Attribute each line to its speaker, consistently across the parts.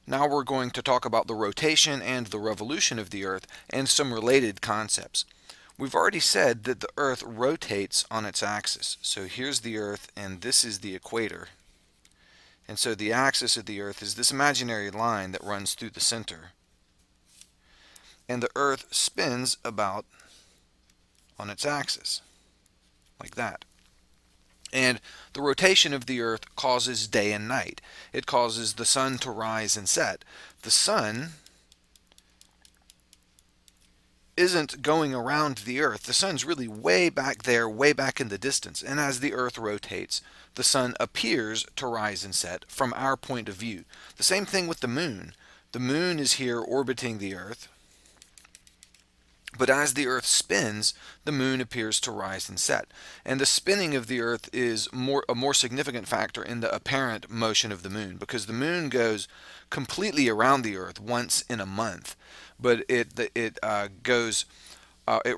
Speaker 1: Now we're going to talk about the rotation and the revolution of the Earth and some related concepts. We've already said that the Earth rotates on its axis. So here's the Earth and this is the equator. And so the axis of the Earth is this imaginary line that runs through the center. And the Earth spins about on its axis, like that. And the rotation of the Earth causes day and night. It causes the sun to rise and set. The sun isn't going around the Earth. The sun's really way back there, way back in the distance. And as the Earth rotates, the sun appears to rise and set from our point of view. The same thing with the moon. The moon is here orbiting the Earth. But as the Earth spins, the moon appears to rise and set. And the spinning of the Earth is a more significant factor in the apparent motion of the moon, because the moon goes completely around the Earth once in a month, but it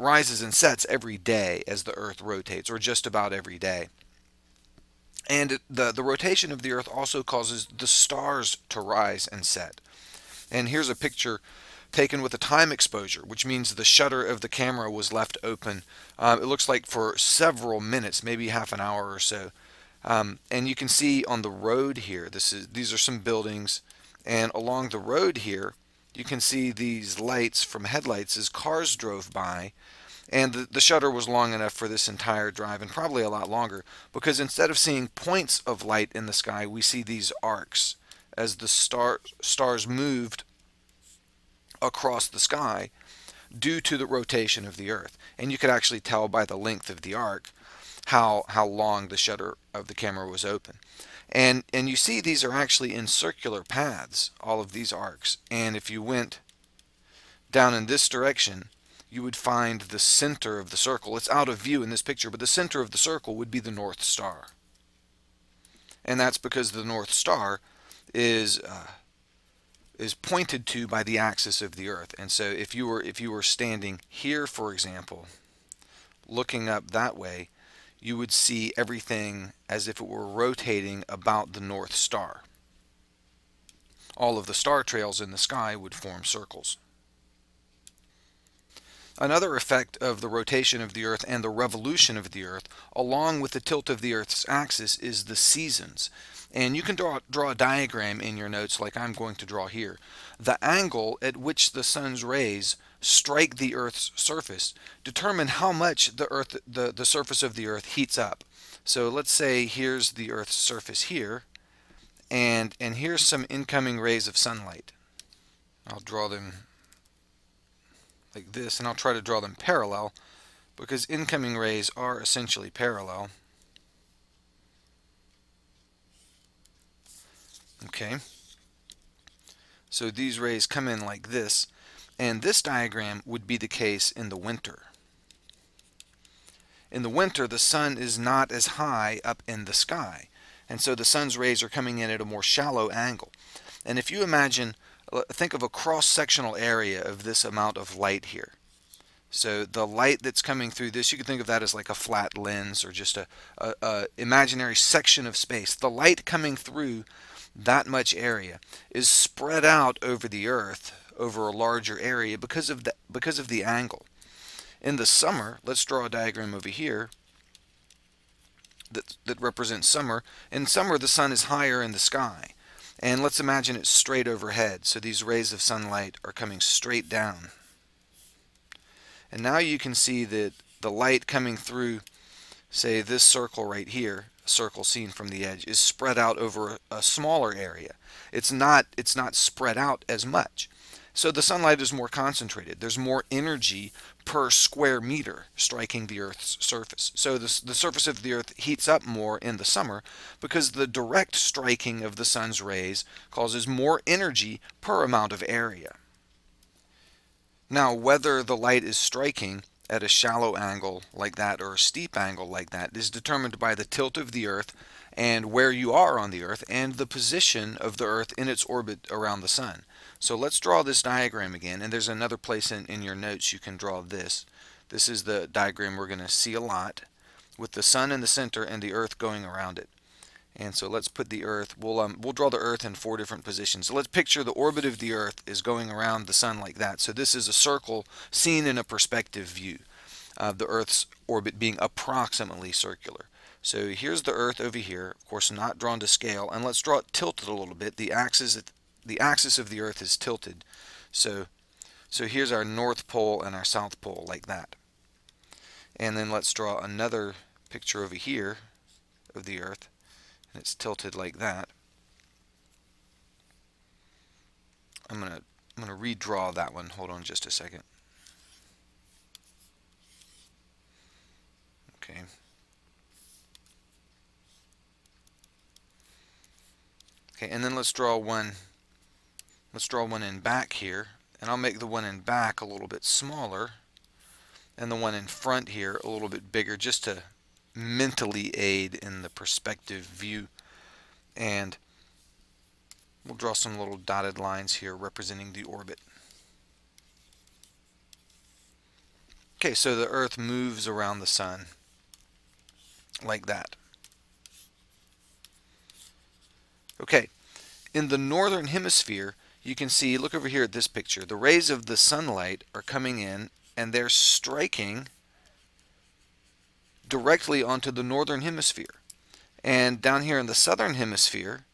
Speaker 1: rises and sets every day as the Earth rotates, or just about every day. And the rotation of the Earth also causes the stars to rise and set. And here's a picture taken with a time exposure, which means the shutter of the camera was left open. It looks like for several minutes, maybe half an hour or so. And you can see on the road here, these are some buildings, and along the road here, you can see these lights from headlights as cars drove by. And the shutter was long enough for this entire drive, and probably a lot longer, because instead of seeing points of light in the sky, we see these arcs as the stars moved across the sky due to the rotation of the Earth. And you could actually tell by the length of the arc how long the shutter of the camera was open. And you see these are actually in circular paths, all of these arcs. And if you went down in this direction, you would find the center of the circle. It's out of view in this picture, but the center of the circle would be the North Star. And that's because the North Star is pointed to by the axis of the Earth. And so if you were standing here, for example, looking up that way, you would see everything as if it were rotating about the North Star. All of the star trails in the sky would form circles. Another effect of the rotation of the Earth and the revolution of the Earth, along with the tilt of the Earth's axis, is the seasons. And you can draw a diagram in your notes like I'm going to draw here. The angle at which the sun's rays strike the Earth's surface determine how much the surface of the Earth heats up. So let's say here's the Earth's surface here, and here's some incoming rays of sunlight. I'll draw them like this, and I'll try to draw them parallel, because incoming rays are essentially parallel. Okay, so these rays come in like this, and this diagram would be the case in the winter. In the winter, the sun is not as high up in the sky, and so the sun's rays are coming in at a more shallow angle. And if you imagine, think of a cross-sectional area of this amount of light here. So the light that's coming through this, you can think of that as like a flat lens, or just a imaginary section of space. The light coming through that much area is spread out over the Earth over a larger area because of the angle. In the summer, let's draw a diagram over here that represents summer. In summer, the sun is higher in the sky, and let's imagine it's straight overhead, so these rays of sunlight are coming straight down. And now you can see that the light coming through, say, this circle right here, circle seen from the edge, is spread out over a smaller area. It's not spread out as much. So the sunlight is more concentrated. There's more energy per square meter striking the Earth's surface. So the surface of the Earth heats up more in the summer because the direct striking of the sun's rays causes more energy per amount of area. Now, whether the light is striking at a shallow angle like that or a steep angle like that is determined by the tilt of the Earth and where you are on the Earth and the position of the Earth in its orbit around the sun. So let's draw this diagram again, and there's another place in your notes you can draw this. This is the diagram we're going to see a lot, with the sun in the center and the Earth going around it. And so let's put the Earth, we'll draw the Earth in 4 different positions. So let's picture the orbit of the Earth is going around the Sun like that. So this is a circle seen in a perspective view of the Earth's orbit being approximately circular. So here's the Earth over here, of course not drawn to scale, and let's draw it tilted a little bit. The axis of the Earth is tilted. So here's our North Pole and our South Pole like that. And then let's draw another picture over here of the Earth, and it's tilted like that. I'm gonna redraw that one. Hold on just a second. Okay. Okay, and then let's draw one in back here, and I'll make the one in back a little bit smaller and the one in front here a little bit bigger, just to mentally aid in the perspective view. And we'll draw some little dotted lines here representing the orbit. Okay, so the Earth moves around the Sun like that. Okay, in the northern hemisphere, you can see, look over here at this picture, the rays of the sunlight are coming in and they're striking directly onto the northern hemisphere. And down here in the southern hemisphere,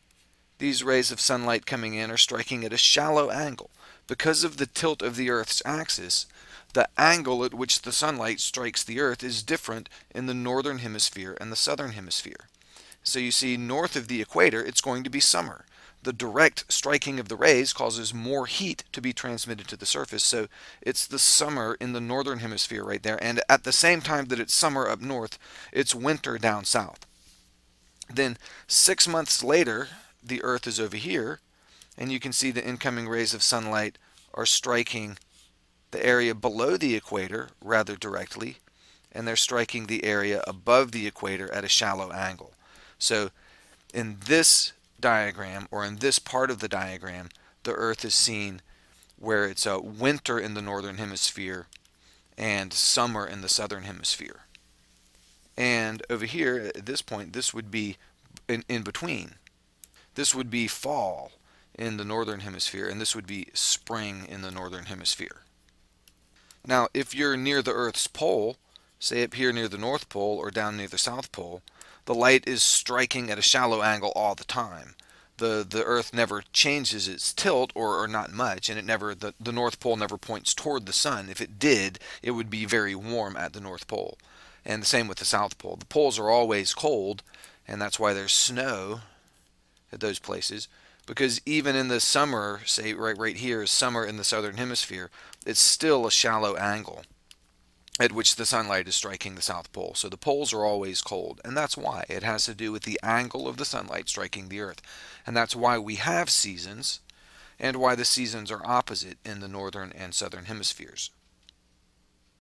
Speaker 1: these rays of sunlight coming in are striking at a shallow angle. Because of the tilt of the Earth's axis, the angle at which the sunlight strikes the Earth is different in the northern hemisphere and the southern hemisphere. So you see, north of the equator, it's going to be summer. The direct striking of the rays causes more heat to be transmitted to the surface, so it's the summer in the northern hemisphere right there, and at the same time that it's summer up north, it's winter down south. Then 6 months later, the Earth is over here, and you can see the incoming rays of sunlight are striking the area below the equator rather directly, and they're striking the area above the equator at a shallow angle. So in this diagram, or in this part of the diagram, the Earth is seen where it's a winter in the northern hemisphere and summer in the southern hemisphere. And over here at this point, this would be in between. This would be fall in the northern hemisphere, and this would be spring in the northern hemisphere. Now, if you're near the Earth's pole, say up here near the North Pole or down near the South Pole, the light is striking at a shallow angle all the time. The Earth never changes its tilt, or not much, and the North Pole never points toward the Sun. If it did, it would be very warm at the North Pole. And the same with the South Pole. The poles are always cold, and that's why there's snow at those places. Because even in the summer, say right here is summer in the southern hemisphere, it's still a shallow angle at which the sunlight is striking the South Pole. So the poles are always cold, and that's why. It has to do with the angle of the sunlight striking the Earth. And that's why we have seasons, and why the seasons are opposite in the northern and southern hemispheres.